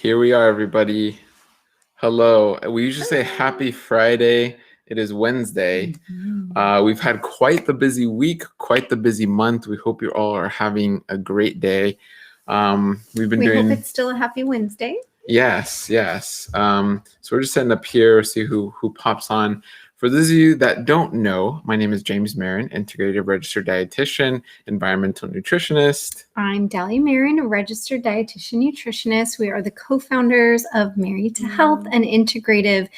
Here we are, everybody. Hello. We usually say happy Friday. It is Wednesday. We've had quite the busy week, quite the busy month. We hope you all are having a great day. We hope it's still a happy Wednesday. Yes. So we're just setting up here, see who pops on. For those of you that don't know, my name is James Marin, integrative registered dietitian, environmental nutritionist. I'm Dahlia Marin, a registered dietitian nutritionist. We are the co-founders of Married to Health, an integrative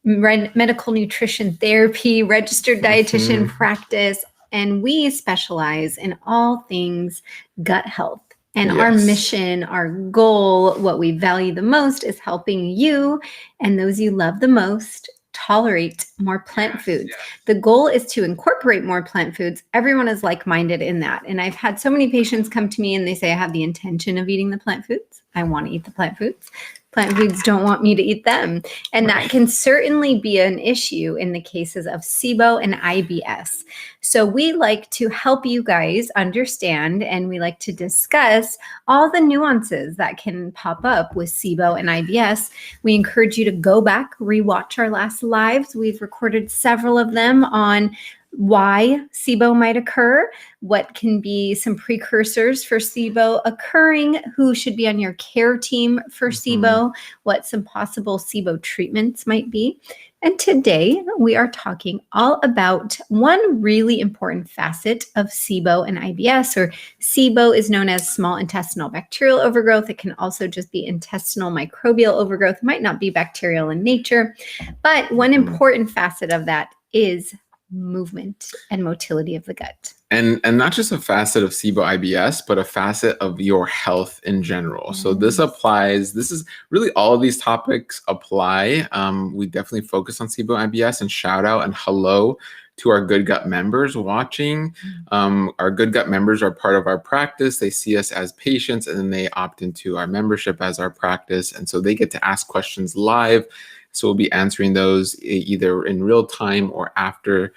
medical nutrition therapy, registered dietitian practice, and we specialize in all things gut health. And our mission, our goal, what we value the most is helping you and those you love the most tolerate more plant foods. The goal is to incorporate more plant foods. Everyone is like-minded in that. And I've had so many patients come to me and they say, I have the intention of eating the plant foods. I want to eat the plant foods. Plant foods don't want me to eat them. And that can certainly be an issue in the cases of SIBO and IBS. So we like to help you guys understand, and we like to discuss all the nuances that can pop up with SIBO and IBS. We encourage you to go back, rewatch our last lives. We've recorded several of them on why SIBO might occur, what can be some precursors for SIBO occurring, who should be on your care team for SIBO, what some possible SIBO treatments might be. And today we are talking all about one really important facet of SIBO and IBS, or SIBO is known as small intestinal bacterial overgrowth. It can also just be intestinal microbial overgrowth. It might not be bacterial in nature, but one important facet of that is movement and motility of the gut. And not just a facet of SIBO IBS, but a facet of your health in general. So this is really all of these topics apply. We definitely focus on SIBO IBS, and shout out and hello to our Good Gut members watching. Our Good Gut members are part of our practice. They see us as patients and then they opt into our membership as our practice. And so they get to ask questions live. So we'll be answering those either in real time or after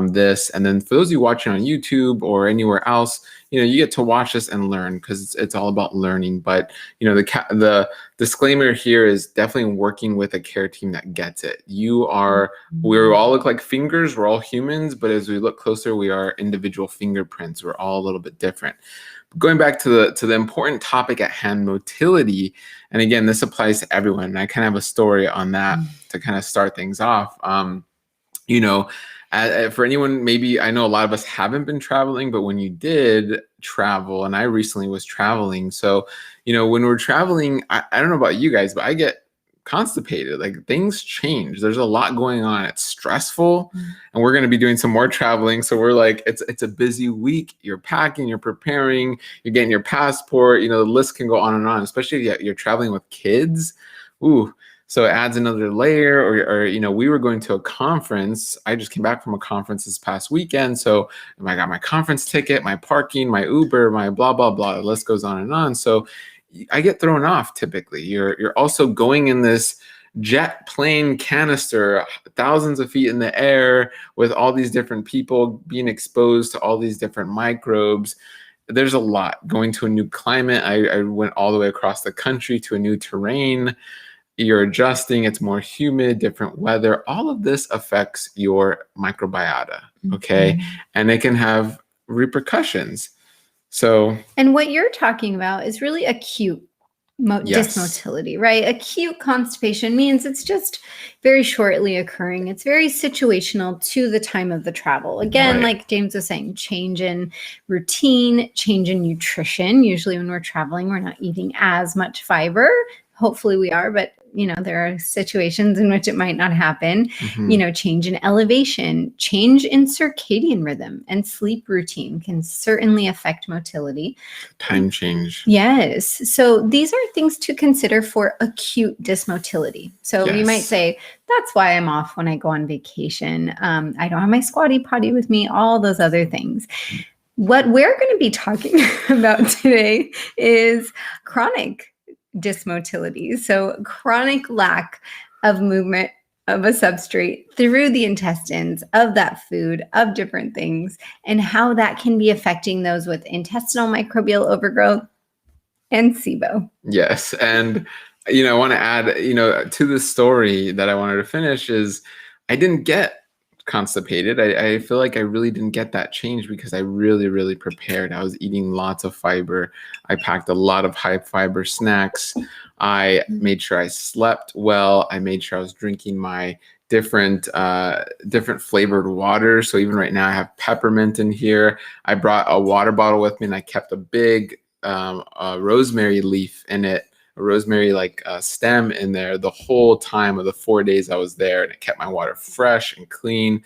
this. And then for those of you watching on YouTube or anywhere else, you get to watch this and learn, because it's all about learning. But the disclaimer here is definitely working with a care team that gets it. We all look like fingers. We're all humans, but as we look closer, we are individual fingerprints. We're all a little bit different. Going back to the important topic at hand, motility. And again, this applies to everyone. And I kind of have a story on that to kind of start things off. For anyone, maybe I know a lot of us haven't been traveling, but when you did travel, and I recently was traveling. So, when we're traveling, I don't know about you guys, but I get constipated. Like, things change. There's a lot going on. It's stressful, and we're going to be doing some more traveling. So we're like, it's a busy week. You're packing, you're preparing, you're getting your passport. The list can go on and on, especially if you're traveling with kids. So it adds another layer. Or we were going to a conference. I just came back from a conference this past weekend. So I got my conference ticket, my parking, my Uber, my blah, blah, blah. The list goes on and on. So I get thrown off typically. You're also going in this jet plane canister, thousands of feet in the air, with all these different people being exposed to all these different microbes. There's a lot. Going to a new climate. I went all the way across the country to a new terrain. You're adjusting. It's more humid, different weather. All of this affects your microbiota, okay? And it can have repercussions. And what you're talking about is really acute dysmotility, right? Acute constipation means it's just very shortly occurring. It's very situational to the time of the travel. Again, like James was saying, change in routine, change in nutrition. Usually when we're traveling, we're not eating as much fiber. Hopefully we are, but there are situations in which it might not happen. Change in elevation, change in circadian rhythm, and sleep routine can certainly affect motility. Time change. Yes. So these are things to consider for acute dysmotility. So you might say, that's why I'm off when I go on vacation. I don't have my squatty potty with me, all those other things. What we're going to be talking about today is chronic dysmotility. So chronic lack of movement of a substrate through the intestines of that food, of different things, and how that can be affecting those with intestinal microbial overgrowth and SIBO. Yes. And I want to add, to the story that I wanted to finish is I didn't get constipated. I feel like I really didn't get that change because I really, really prepared. I was eating lots of fiber. I packed a lot of high fiber snacks. I made sure I slept well. I made sure I was drinking my different flavored water. So even right now I have peppermint in here. I brought a water bottle with me and I kept a big rosemary leaf in it, a rosemary stem in there the whole time of the 4 days I was there, and it kept my water fresh and clean.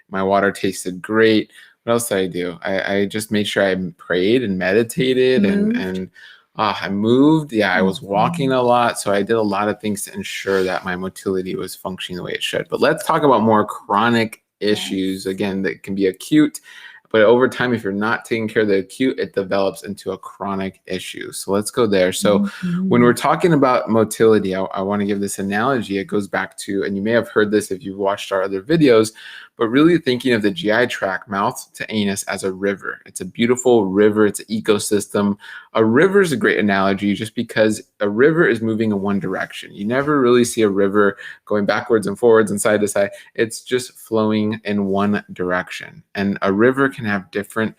My water tasted great. What else did I do? I just made sure I prayed and meditated and I moved. Yeah, I was walking a lot. So I did a lot of things to ensure that my motility was functioning the way it should. But let's talk about more chronic issues, again, that can be acute. But over time, if you're not taking care of the acute, it develops into a chronic issue. So let's go there. So when we're talking about motility, I want to give this analogy. It goes back to, and you may have heard this if you've watched our other videos, but really thinking of the GI tract, mouth to anus, as a river. It's a beautiful river. It's an ecosystem. A river is a great analogy just because a river is moving in one direction. You never really see a river going backwards and forwards and side to side. It's just flowing in one direction. And a river can have different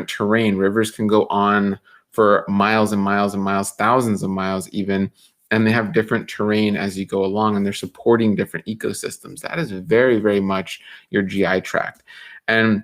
terrain. Rivers can go on for miles and miles and miles, thousands of miles even, and they have different terrain as you go along, and they're supporting different ecosystems. That is very, very much your GI tract. And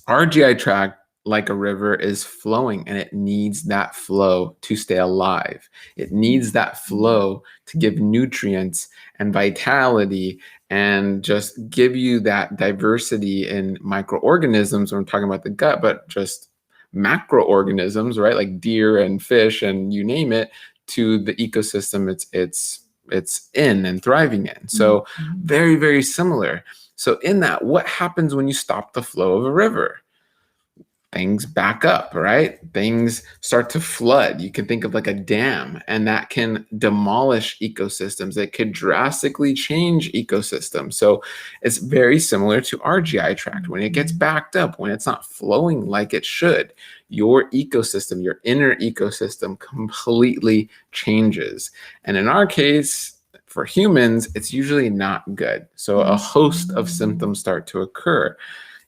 our GI tract, like a river, is flowing, and it needs that flow to stay alive. It needs that flow to give nutrients and vitality and just give you that diversity in microorganisms when we're talking about the gut, but just macroorganisms, right? Like deer and fish and you name it, to the ecosystem it's in and thriving in. So very, very similar. So in that, what happens when you stop the flow of a river? Things back up, right? Things start to flood. You can think of like a dam, and that can demolish ecosystems. It could drastically change ecosystems. So it's very similar to our GI tract. When it gets backed up, when it's not flowing like it should, your ecosystem, your inner ecosystem completely changes. And in our case, for humans, it's usually not good. So a host of symptoms start to occur.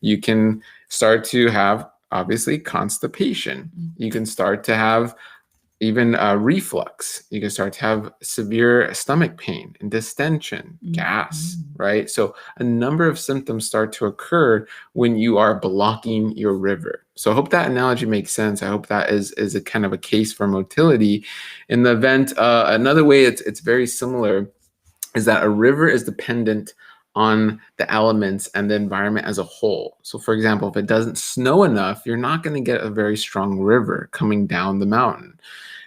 You can start to have, obviously, constipation. You can start to have even reflux. You can start to have severe stomach pain and distension, gas, right? So a number of symptoms start to occur when you are blocking your river. So I hope that analogy makes sense. I hope that is a kind of a case for motility. In the event, another way it's very similar is that a river is dependent on the elements and the environment as a whole. So for example, if it doesn't snow enough, you're not going to get a very strong river coming down the mountain.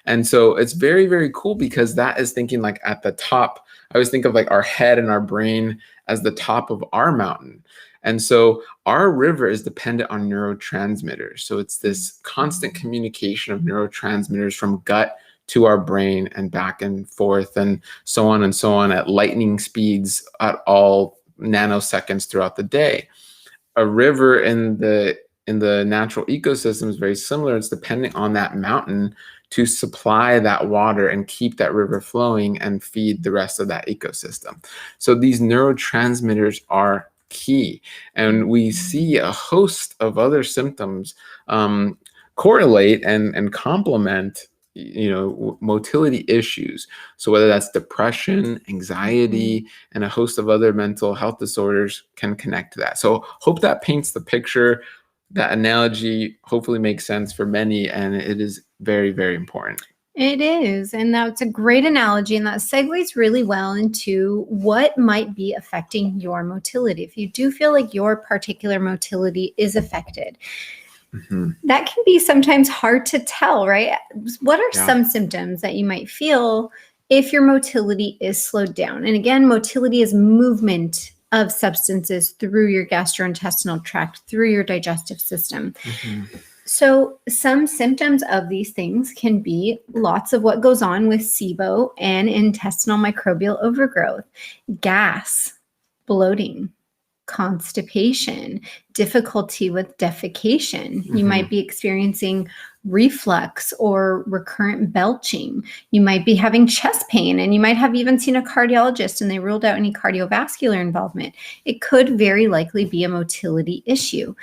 And so it's very, very cool because that is thinking like at the top. I always think of like our head and our brain as the top of our mountain. And so our river is dependent on neurotransmitters. So it's this constant communication of neurotransmitters from gut to our brain and back and forth and so on at lightning speeds at all nanoseconds throughout the day. A river in the natural ecosystem is very similar. It's dependent on that mountain to supply that water and keep that river flowing and feed the rest of that ecosystem. So these neurotransmitters are key. And we see a host of other symptoms correlate and complement motility issues. So whether that's depression, anxiety, and a host of other mental health disorders can connect to that. So hope that paints the picture. That analogy hopefully makes sense for many, and it is very, very important. It is. And that's a great analogy. And that segues really well into what might be affecting your motility. If you do feel like your particular motility is affected, that can be sometimes hard to tell, right? What are some symptoms that you might feel if your motility is slowed down? And again, motility is movement of substances through your gastrointestinal tract, through your digestive system. So some symptoms of these things can be lots of what goes on with SIBO and intestinal microbial overgrowth, gas, bloating, constipation, difficulty with defecation. You might be experiencing reflux or recurrent belching. You might be having chest pain, and you might have even seen a cardiologist and they ruled out any cardiovascular involvement. It could very likely be a motility issue.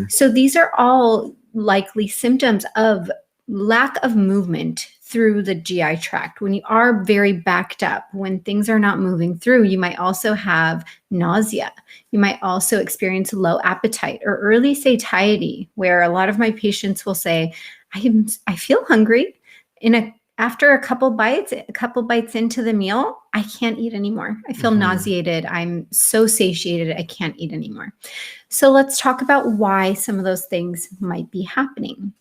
So these are all likely symptoms of lack of movement through the GI tract. When you are very backed up, when things are not moving through, you might also have nausea. You might also experience low appetite or early satiety, where a lot of my patients will say, I feel hungry. After a couple bites into the meal, I can't eat anymore. I feel nauseated. I'm so satiated, I can't eat anymore. So let's talk about why some of those things might be happening.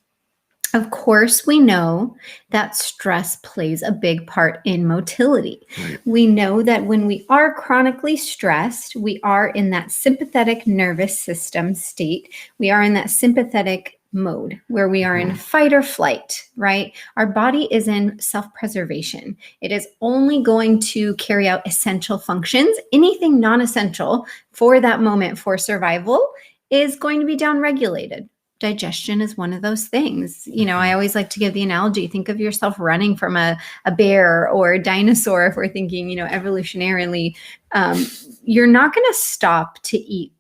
Of course, we know that stress plays a big part in motility. Right. We know that when we are chronically stressed, we are in that sympathetic nervous system state. We are in that sympathetic mode where we are in fight or flight, right? Our body is in self-preservation. It is only going to carry out essential functions. Anything non-essential for that moment for survival is going to be downregulated. Digestion is one of those things. I always like to give the analogy, think of yourself running from a bear or a dinosaur. If we're thinking, evolutionarily, you're not going to stop to eat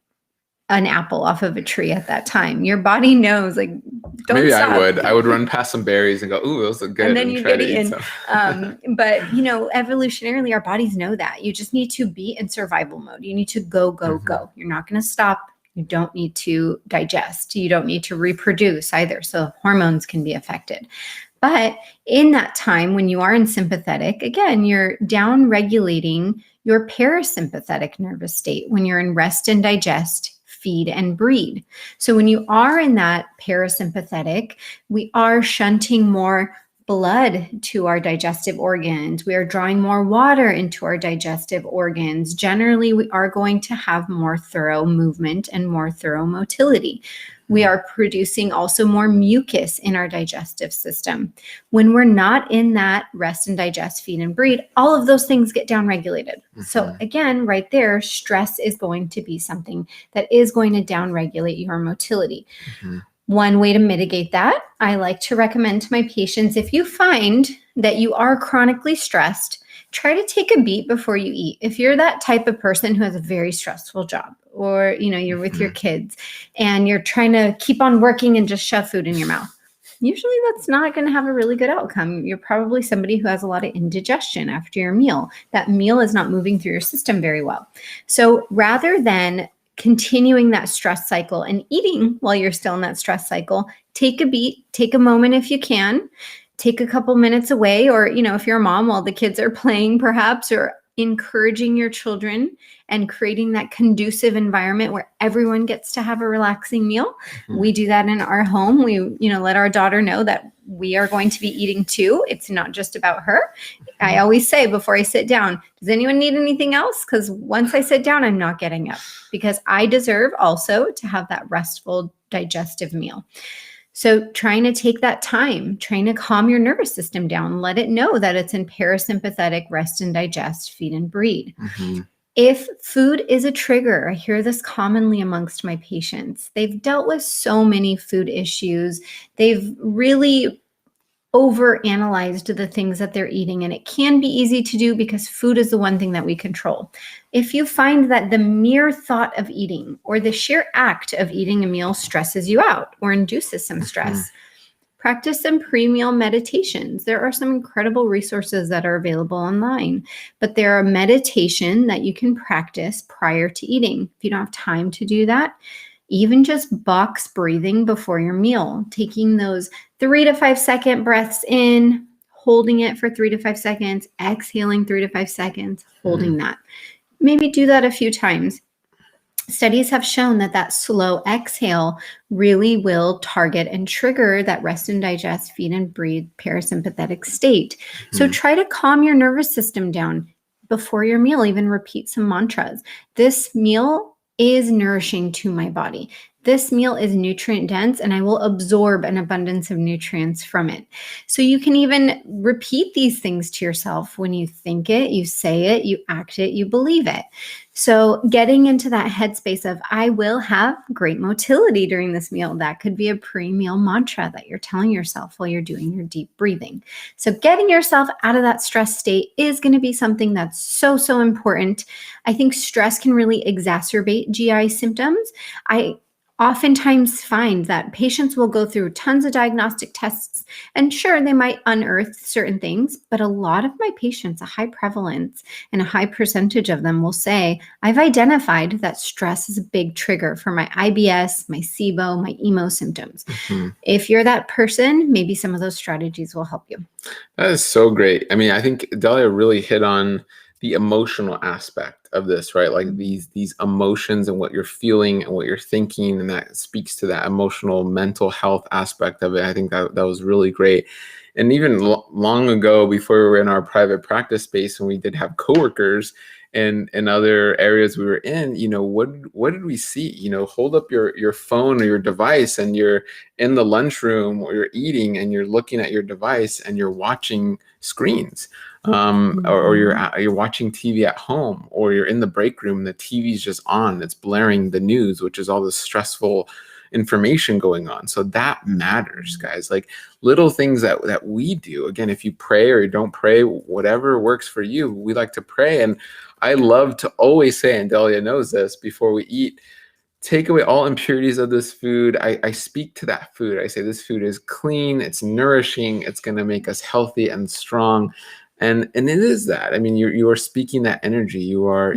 an apple off of a tree at that time. Your body knows, don't Maybe stop. I would run past some berries and go, ooh, those look good. And then you get eaten. But, Mm-hmm. evolutionarily, our bodies know that. You just need to be in survival mode. You need to go, go. You're not going to stop. You don't need to digest. You don't need to reproduce either. So hormones can be affected. But in that time when you are in sympathetic, again, you're down regulating your parasympathetic nervous state when you're in rest and digest, feed and breed. So when you are in that parasympathetic, we are shunting more blood to our digestive organs. We are drawing more water into our digestive organs. Generally, we are going to have more thorough movement and more thorough motility. We are producing also more mucus in our digestive system. When we're not in that rest and digest, feed and breed, all of those things get downregulated. So again, right there, stress is going to be something that is going to downregulate your motility. One way to mitigate that, I like to recommend to my patients, if you find that you are chronically stressed, try to take a beat before you eat. If you're that type of person who has a very stressful job, or you're with your kids and you're trying to keep on working and just shove food in your mouth, usually that's not going to have a really good outcome. You're probably somebody who has a lot of indigestion after your meal. That meal is not moving through your system very well. So rather than continuing that stress cycle and eating while you're still in that stress cycle, take a beat, take a moment if you can, take a couple minutes away, or, if you're a mom while the kids are playing perhaps, or encouraging your children and creating that conducive environment where everyone gets to have a relaxing meal. We do that in our home. We, let our daughter know that we are going to be eating too. It's not just about her. I always say before I sit down, does anyone need anything else? Because once I sit down, I'm not getting up, because I deserve also to have that restful digestive meal. So trying to take that time, trying to calm your nervous system down, let it know that it's in parasympathetic rest and digest, feed and breed. If food is a trigger, I hear this commonly amongst my patients. They've dealt with so many food issues. They've really overanalyzed the things that they're eating, and it can be easy to do because food is the one thing that we control. If you find that the mere thought of eating or the sheer act of eating a meal stresses you out or induces some stress, practice some pre-meal meditations. There are some incredible resources that are available online, but there are meditation that you can practice prior to eating. If you don't have time to do that, even just box breathing before your meal, taking those 3 to 5 second breaths in, holding it for 3 to 5 seconds, exhaling 3 to 5 seconds, holding that. Maybe do that a few times. Studies have shown that slow exhale really will target and trigger that rest and digest, feed and breathe parasympathetic state. So try to calm your nervous system down before your meal. Even repeat some mantras. This meal is nourishing to my body. this meal is nutrient dense and I will absorb an abundance of nutrients from it. So you can even repeat these things to yourself. When you think it, you say it, you act it, you believe it. So getting into that headspace of, I will have great motility during this meal. That could be a pre-meal mantra that you're telling yourself while you're doing your deep breathing. So getting yourself out of that stress state is going to be something that's so, so important. I think stress can really exacerbate GI symptoms. I oftentimes find that patients will go through tons of diagnostic tests, and sure, they might unearth certain things, but a lot of my patients, a high prevalence and a high percentage of them will say, I've identified that stress is a big trigger for my IBS, my SIBO, my emo symptoms. Mhm. If you're that person, maybe some of those strategies will help you. That is so great. I mean, I think Delia really hit on the emotional aspect of this, right? Like these emotions and what you're feeling and what you're thinking, and that speaks to that emotional mental health aspect of it. I think that was really great. And even long ago, before we were in our private practice space, and we did have coworkers and in other areas we were in, what did we see? Hold up your phone or your device, and you're in the lunchroom or you're eating and you're looking at your device and you're watching screens. Or you're watching TV at home, or you're in the break room, the TV's just on, it's blaring the news, which is all this stressful information going on. So that matters, guys. Like little things that we do. Again, if you pray or you don't pray, whatever works for you, we like to pray. And I love to always say, and Delia knows this, before we eat, take away all impurities of this food. I speak to that food. I say, this food is clean, it's nourishing, it's going to make us healthy and strong. And it is that. I mean, you are speaking that energy. You are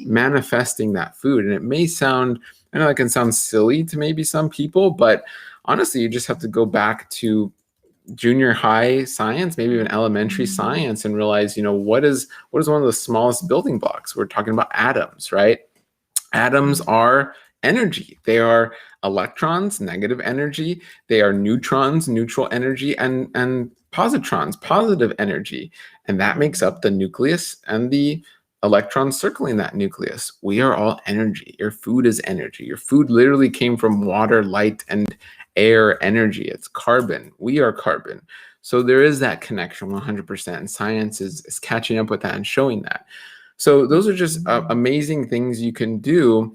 manifesting that food. And it may sound, I know it can sound silly to maybe some people, but honestly, you just have to go back to junior high science, maybe even elementary science, and realize, what is one of the smallest building blocks? We're talking about atoms, right? Atoms are energy. They are electrons, negative energy. They are neutrons, neutral energy, and positrons, positive energy. And that makes up the nucleus and the electrons circling that nucleus. We are all energy. Your food is energy. Your food literally came from water, light, and air energy. It's carbon. We are carbon. So there is that connection 100%. And science is catching up with that and showing that. So those are just amazing things you can do.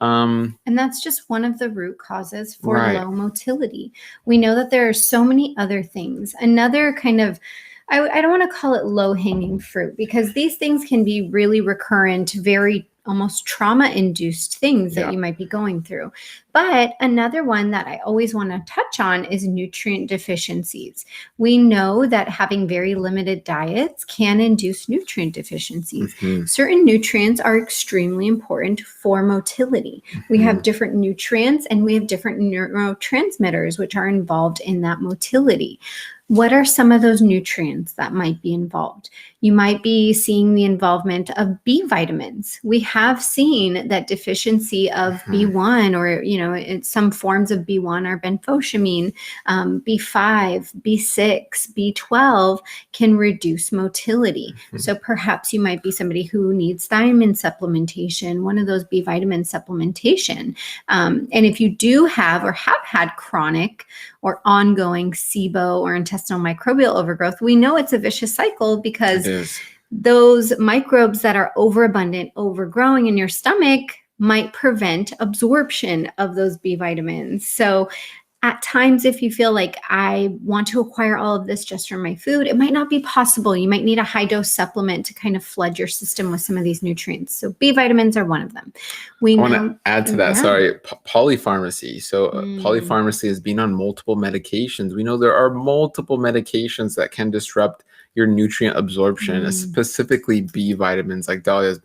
And that's just one of the root causes for low motility. We know that there are so many other things. Another kind of, I don't want to call it low-hanging fruit, because these things can be really recurrent, very almost trauma-induced things that you might be going through. But another one that I always want to touch on is nutrient deficiencies. We know that having very limited diets can induce nutrient deficiencies. Certain nutrients are extremely important for motility. We have different nutrients and we have different neurotransmitters which are involved in that motility. What are some of those nutrients that might be involved? You might be seeing the involvement of B vitamins. We have seen that deficiency of B1, or some forms of B1 are benfotiamine, B5, B6, B12 can reduce motility. So perhaps you might be somebody who needs thiamine supplementation, one of those B vitamin supplementation. And if you do have or have had chronic or ongoing SIBO or intestinal microbial overgrowth, we know it's a vicious cycle, because those microbes that are overabundant, overgrowing in your stomach might prevent absorption of those B vitamins. So at times, if you feel like I want to acquire all of this just from my food, it might not be possible. You might need a high dose supplement to kind of flood your system with some of these nutrients. So B vitamins are one of them. I want to add to that, polypharmacy. So polypharmacy is being on multiple medications. We know there are multiple medications that can disrupt your nutrient absorption, specifically B vitamins, like Dahlia is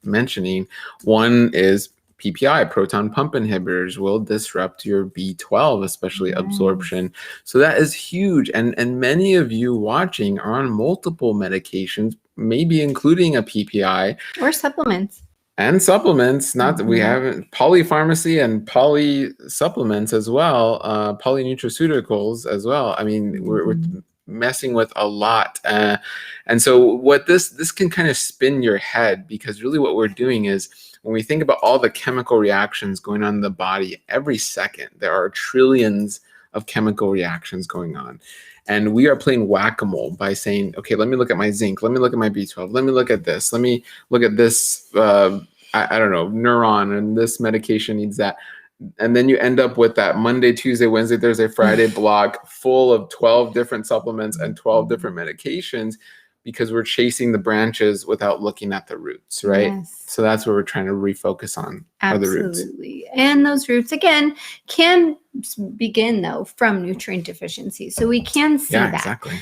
mentioning. One is PPI, proton pump inhibitors, will disrupt your B12, especially absorption. So that is huge. And many of you watching are on multiple medications, maybe including a PPI. Or supplements. And supplements, not that we haven't, polypharmacy and poly supplements as well, polynutraceuticals as well. I mean, we're messing with a lot. And so what this can kind of spin your head, because really what we're doing is, when we think about all the chemical reactions going on in the body every second, there are trillions of chemical reactions going on. And we are playing whack-a-mole by saying, okay, let me look at my zinc, let me look at my B12, let me look at this, let me look at this, I don't know, neuron, and this medication needs that. And then you end up with that Monday, Tuesday, Wednesday, Thursday, Friday block full of 12 different supplements and 12 different medications, because we're chasing the branches without looking at the roots, right? Yes. So that's what we're trying to refocus on. Absolutely. And those roots, again, can begin, though, from nutrient deficiency. So we can see that. Exactly.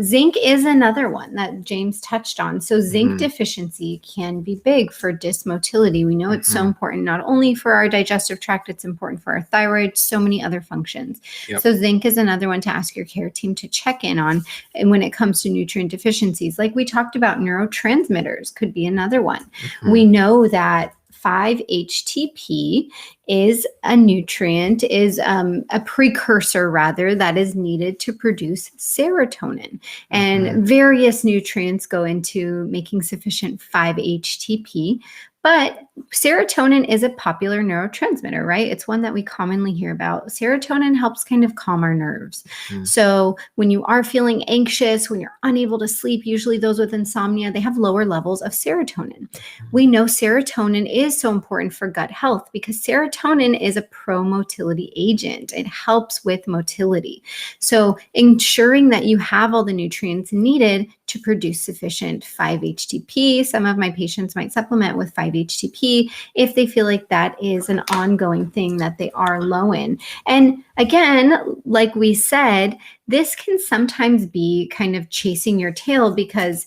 Zinc is another one that James touched on. So zinc deficiency can be big for dysmotility. We know it's so important, not only for our digestive tract, it's important for our thyroid, so many other functions. Yep. So zinc is another one to ask your care team to check in on. And when it comes to nutrient deficiencies, like we talked about, neurotransmitters could be another one. We know that 5-HTP is a nutrient, is a precursor rather, that is needed to produce serotonin. And various nutrients go into making sufficient 5-HTP. But serotonin is a popular neurotransmitter, right? It's one that we commonly hear about. Serotonin helps kind of calm our nerves. So when you are feeling anxious, when you're unable to sleep, usually those with insomnia, they have lower levels of serotonin. We know serotonin is so important for gut health because serotonin is a pro-motility agent. It helps with motility. So ensuring that you have all the nutrients needed to produce sufficient 5-HTP. Some of my patients might supplement with 5-HTP if they feel like that is an ongoing thing that they are low in. And again, like we said, this can sometimes be kind of chasing your tail, because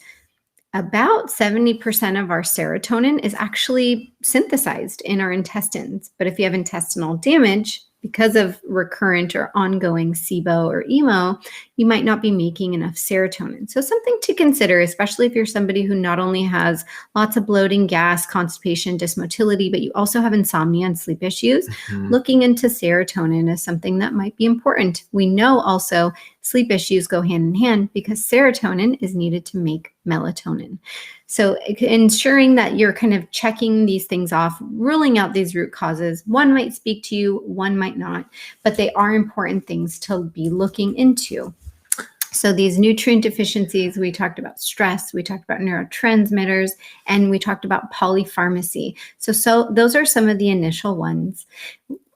about 70% of our serotonin is actually synthesized in our intestines. But if you have intestinal damage, because of recurrent or ongoing SIBO or EMO, you might not be making enough serotonin. So something to consider, especially if you're somebody who not only has lots of bloating, gas, constipation, dysmotility, but you also have insomnia and sleep issues. Looking into serotonin is something that might be important. We know also sleep issues go hand in hand because serotonin is needed to make melatonin. So ensuring that you're kind of checking these things off, ruling out these root causes. One might speak to you, one might not, but they are important things to be looking into. So these nutrient deficiencies, we talked about stress, we talked about neurotransmitters, and we talked about polypharmacy. So those are some of the initial ones.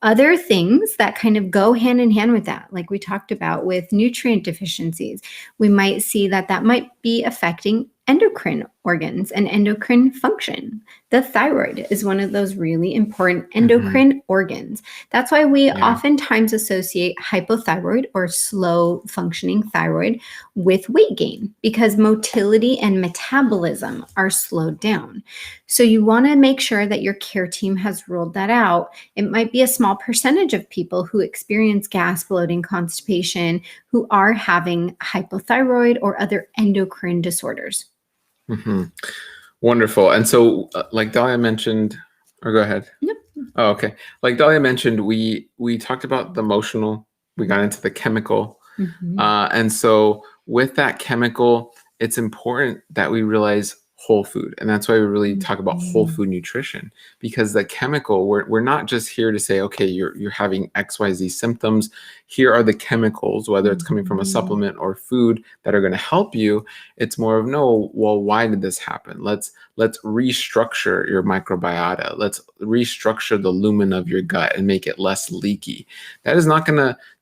Other things that kind of go hand in hand with that, like we talked about with nutrient deficiencies, we might see that that might be affecting endocrine organs and endocrine function. The thyroid is one of those really important endocrine organs. That's why we oftentimes associate hypothyroid or slow functioning thyroid with weight gain, because motility and metabolism are slowed down. So you want to make sure that your care team has ruled that out. It might be a small percentage of people who experience gas, bloating, constipation, who are having hypothyroid or other endocrine disorders. Wonderful. And so like Dahlia mentioned, or go ahead. Yep. Oh, okay. Like Dahlia mentioned, we talked about the emotional, we got into the chemical. And so with that chemical, it's important that we realize whole food. And that's why we really talk about whole food nutrition, because the chemical, we're not just here to say, okay, you're having XYZ symptoms. Here are the chemicals, whether it's coming from a supplement or food, that are going to help you. It's more of, no, well, why did this happen? Let's restructure your microbiota. Let's restructure the lumen of your gut and make it less leaky. That is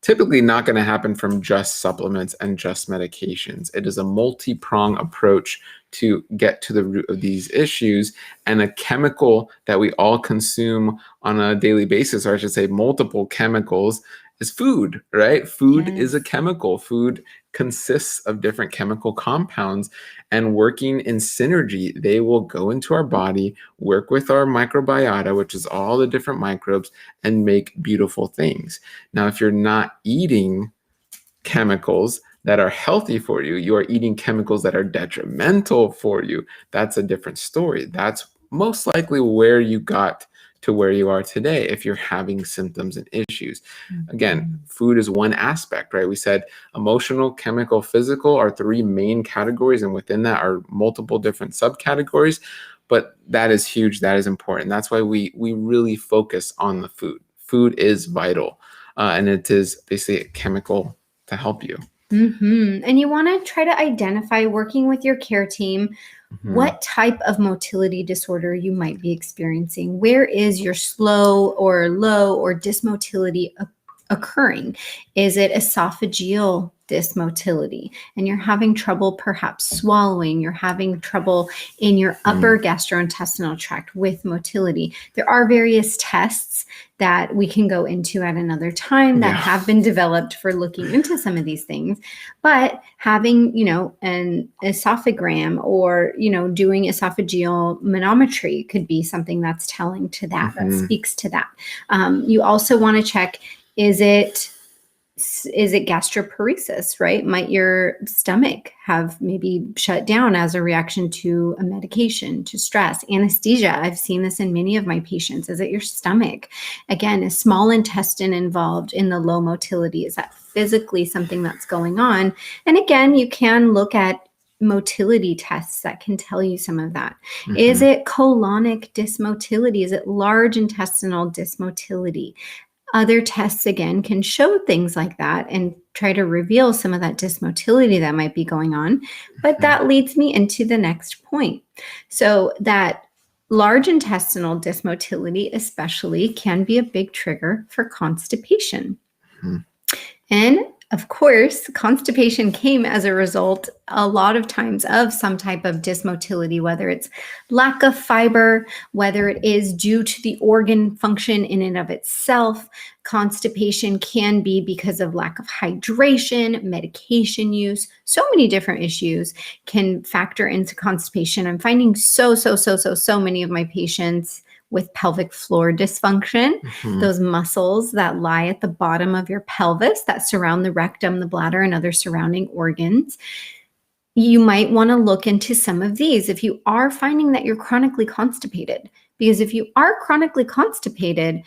typically not going to happen from just supplements and just medications. It is a multi-pronged approach to get to the root of these issues. And a chemical that we all consume on a daily basis, or I should say multiple chemicals, is food, right? Food is a chemical. Food consists of different chemical compounds, and working in synergy, they will go into our body, work with our microbiota, which is all the different microbes, and make beautiful things. Now, if you're not eating chemicals that are healthy for you, you are eating chemicals that are detrimental for you. That's a different story. That's most likely where you got to where you are today if you're having symptoms and issues. Again, food is one aspect, right? We said emotional, chemical, physical are 3 main categories, and within that are multiple different subcategories. But that is huge. That is important. That's why we really focus on the food. Food is vital, and it is basically a chemical to help you. And you want to try to identify, working with your care team, what type of motility disorder you might be experiencing. Where is your slow or low or dysmotility occurring? Is it esophageal dysmotility and you're having trouble perhaps swallowing? You're having trouble in your upper gastrointestinal tract with motility. There are various tests that we can go into at another time that have been developed for looking into some of these things. But having, an esophagram or, doing esophageal manometry could be something that's telling to that, that speaks to that. You also want to check, is it gastroparesis, right? Might your stomach have maybe shut down as a reaction to a medication, to stress, anesthesia? I've seen this in many of my patients. Is it your stomach? Again, is small intestine involved in the low motility? Is that physically something that's going on? And again, you can look at motility tests that can tell you some of that. Is it colonic dysmotility? Is it large intestinal dysmotility? Other tests, again, can show things like that and try to reveal some of that dysmotility that might be going on. But that leads me into the next point. So that large intestinal dysmotility especially can be a big trigger for constipation. And of course, constipation came as a result a lot of times of some type of dysmotility, whether it's lack of fiber, whether it is due to the organ function in and of itself. Constipation can be because of lack of hydration, medication use. So many different issues can factor into constipation. I'm finding so many of my patients with pelvic floor dysfunction, those muscles that lie at the bottom of your pelvis that surround the rectum, the bladder, and other surrounding organs. You might want to look into some of these if you are finding that you're chronically constipated. Because if you are chronically constipated,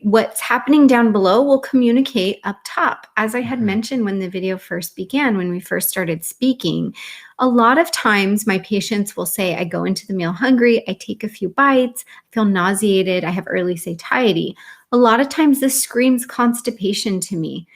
what's happening down below will communicate up top. As I had mentioned when the video first began, when we first started speaking, a lot of times my patients will say, I go into the meal hungry, I take a few bites, I feel nauseated, I have early satiety. A lot of times this screams constipation to me.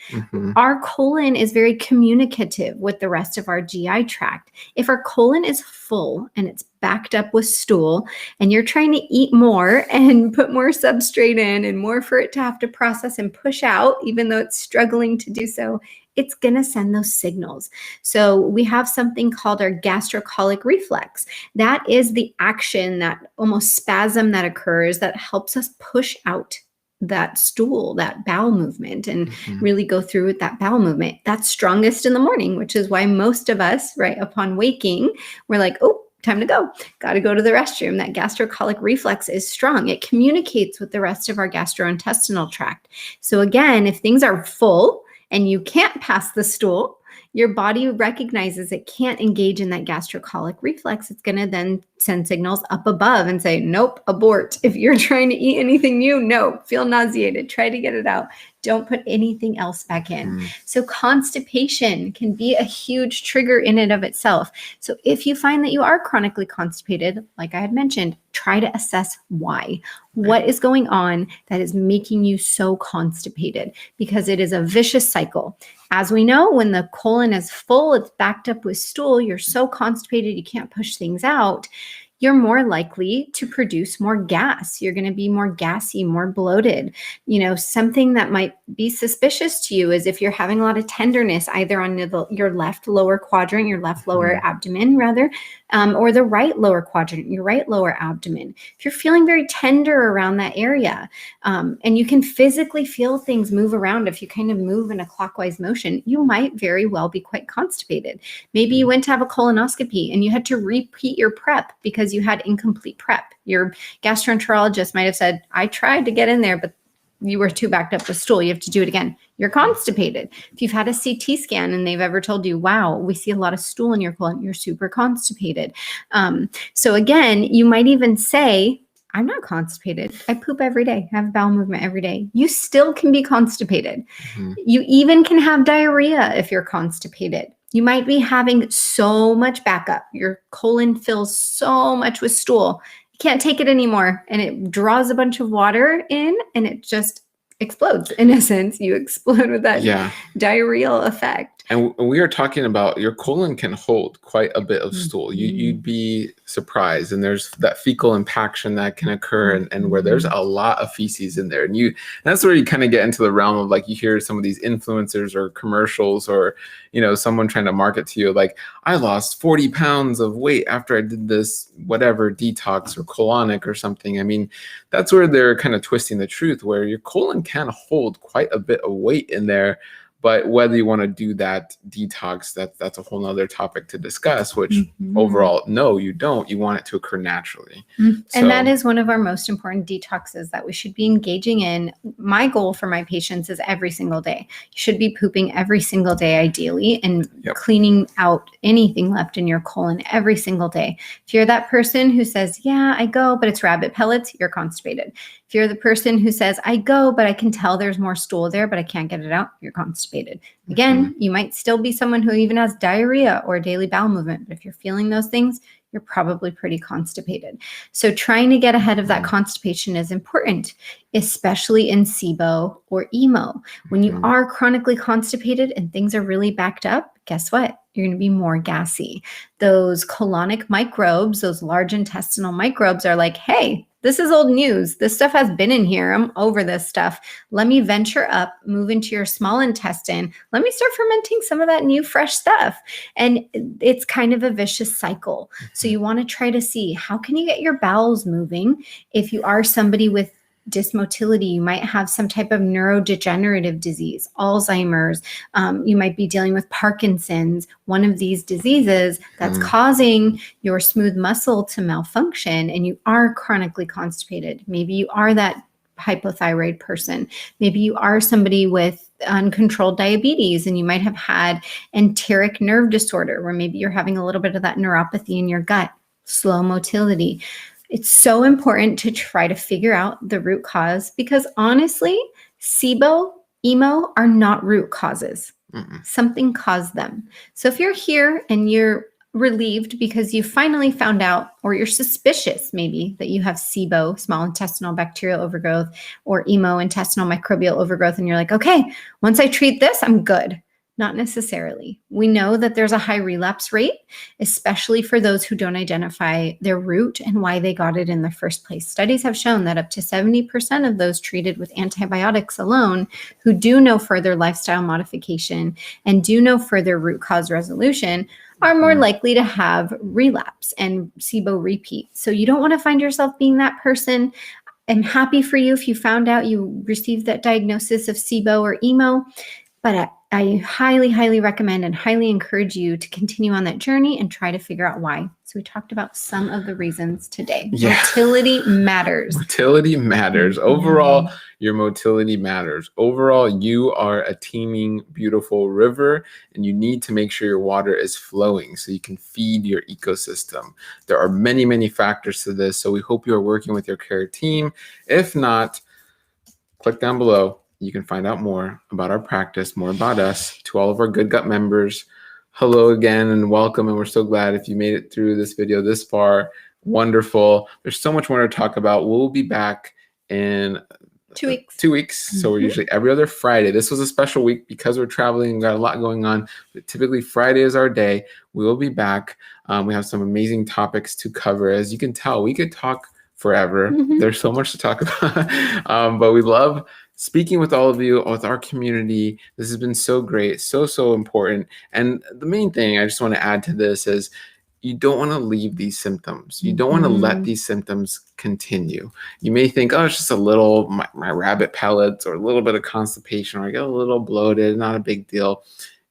Our colon is very communicative with the rest of our GI tract. If our colon is full and it's backed up with stool and you're trying to eat more and put more substrate in and more for it to have to process and push out, even though it's struggling to do so, it's going to send those signals. So we have something called our gastrocolic reflex. That is the action, that almost spasm that occurs that helps us push out that stool, that bowel movement, and really go through with that bowel movement. That's strongest in the morning, which is why most of us, right, upon waking, we're like, oh, time to go. Got to go to the restroom. That gastrocolic reflex is strong. It communicates with the rest of our gastrointestinal tract. So again, if things are full and you can't pass the stool, your body recognizes it can't engage in that gastrocolic reflex. It's going to then send signals up above and say, nope, abort. If you're trying to eat anything new, no, feel nauseated, try to get it out. Don't put anything else back in. So constipation can be a huge trigger in and of itself. So if you find that you are chronically constipated, like I had mentioned, try to assess why. What is going on that is making you so constipated? Because it is a vicious cycle. As we know, when the colon is full, it's backed up with stool, you're so constipated you can't push things out, you're more likely to produce more gas. You're going to be more gassy, more bloated. Something that might be suspicious to you is if you're having a lot of tenderness, either on your left lower quadrant, your left lower abdomen rather, or the right lower quadrant, your right lower abdomen. If you're feeling very tender around that area, and you can physically feel things move around, if you kind of move in a clockwise motion, you might very well be quite constipated. Maybe you went to have a colonoscopy and you had to repeat your prep because you had incomplete prep. Your gastroenterologist might have said, I tried to get in there, but you were too backed up with stool. You have to do it again. You're constipated. If you've had a CT scan and they've ever told you, wow, we see a lot of stool in your colon, you're super constipated. So again, you might even say, I'm not constipated. I poop every day. I have bowel movement every day. You still can be constipated. Mhm. You even can have diarrhea if you're constipated. You might be having so much backup. Your colon fills so much with stool. You can't take it anymore. And it draws a bunch of water in and it just explodes. In a sense, you explode with that Yeah. diarrheal effect. And we are talking about your colon can hold quite a bit of stool. You'd be surprised. And there's that fecal impaction that can occur and where there's a lot of feces in there. And that's where you kind of get into the realm of like you hear some of these influencers or commercials or, someone trying to market to you like, I lost 40 pounds of weight after I did this, whatever, detox or colonic or something. I mean, that's where they're kind of twisting the truth, where your colon can hold quite a bit of weight in there. But whether you want to do that detox, that's a whole nother topic to discuss, which overall, no, you don't. You want it to occur naturally. And that is one of our most important detoxes that we should be engaging in. My goal for my patients is every single day. You should be pooping every single day, ideally, and cleaning out anything left in your colon every single day. If you're that person who says, yeah, I go, but it's rabbit pellets, you're constipated. If you're the person who says, I go, but I can tell there's more stool there, but I can't get it out, you're constipated. Again, you might still be someone who even has diarrhea or daily bowel movement, but if you're feeling those things, you're probably pretty constipated. So trying to get ahead of that constipation is important, especially in SIBO or EMO. When you are chronically constipated and things are really backed up, guess what? You're going to be more gassy. Those colonic microbes, those large intestinal microbes are like, hey, this is old news. This stuff has been in here. I'm over this stuff. Let me venture up, move into your small intestine. Let me start fermenting some of that new, fresh stuff. And it's kind of a vicious cycle. So you want to try to see how can you get your bowels moving. If you are somebody with dysmotility, you might have some type of neurodegenerative disease, Alzheimer's. You might be dealing with Parkinson's, one of these diseases that's causing your smooth muscle to malfunction, and you are chronically constipated. Maybe you are that hypothyroid person. Maybe you are somebody with uncontrolled diabetes, and you might have had enteric nerve disorder, where maybe you're having a little bit of that neuropathy in your gut, slow motility. It's so important to try to figure out the root cause because honestly, SIBO, EMO are not root causes. Something caused them. So if you're here and you're relieved because you finally found out, or you're suspicious maybe that you have SIBO, small intestinal bacterial overgrowth, or EMO, intestinal microbial overgrowth, and you're like, okay, once I treat this, I'm good. Not necessarily. We know that there's a high relapse rate, especially for those who don't identify their root and why they got it in the first place. Studies have shown that up to 70% of those treated with antibiotics alone who do no further lifestyle modification and do no further root cause resolution are more likely to have relapse and SIBO repeat. So you don't want to find yourself being that person. I'm happy for you if you found out you received that diagnosis of SIBO or EMO, but I highly, highly recommend and highly encourage you to continue on that journey and try to figure out why. So we talked about some of the reasons today. Motility matters. Motility matters. Overall, your motility matters. Overall, you are a teeming, beautiful river, and you need to make sure your water is flowing so you can feed your ecosystem. There are many, many factors to this, so we hope you are working with your care team. If not, click down below. You can find out more about our practice, more about us. To all of our Good Gut members, hello again and welcome. And we're so glad if you made it through this video this far. Wonderful. There's so much more to talk about. We'll be back in 2 weeks. 2 weeks. So we're usually every other Friday. This was a special week because we're traveling and got a lot going on. But typically Friday is our day. We will be back. We have some amazing topics to cover. As you can tell, we could talk forever. There's so much to talk about. But we love speaking with all of you, with our community. This has been so great, so important. And the main thing I just want to add to this is you don't want to leave these symptoms. You don't want to let these symptoms continue. You may think, oh, it's just a little, my rabbit pellets or a little bit of constipation, or I get a little bloated, not a big deal.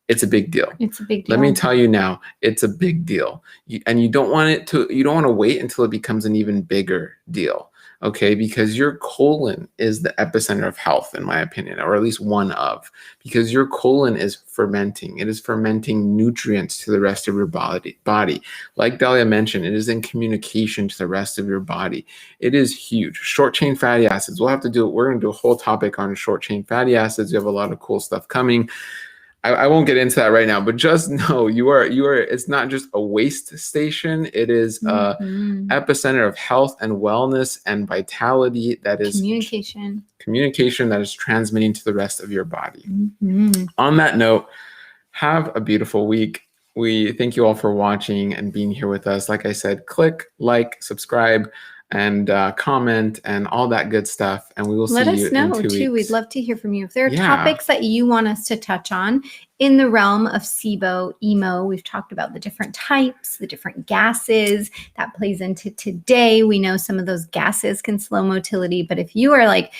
It's a big deal. It's a big deal. Let me tell you now, it's a big deal. And you don't want to wait until it becomes an even bigger deal. okay? Because your colon is the epicenter of health, in my opinion, or at least one of, because your colon is fermenting. It is fermenting nutrients to the rest of your body. Like Dahlia mentioned, it is in communication to the rest of your body. It is huge. Short chain fatty acids. We're going to do a whole topic on short chain fatty acids. We have a lot of cool stuff coming. I won't get into that right now, but just know you are, it's not just a waste station. It is a epicenter of health and wellness and vitality that is communication that is transmitting to the rest of your body. On that note, have a beautiful week. We thank you all for watching and being here with us. Like I said, click, like, subscribe, and comment and all that good stuff. And we will see you in 2 weeks. Let us know too. We'd love to hear from you. If there are topics that you want us to touch on in the realm of SIBO, EMO, we've talked about the different types, the different gases that plays into today. We know some of those gases can slow motility, but if you are like,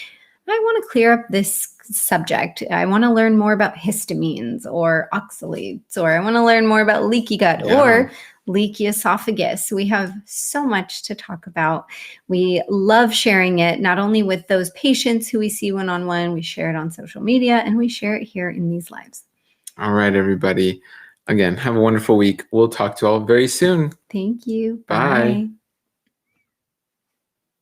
I want to clear up this subject, I want to learn more about histamines or oxalates, or I want to learn more about leaky gut or leaky esophagus. We have so much to talk about. We love sharing it, not only with those patients who we see one-on-one, we share it on social media, and we share it here in these lives. All right, everybody. Again, have a wonderful week. We'll talk to you all very soon. Thank you. Bye.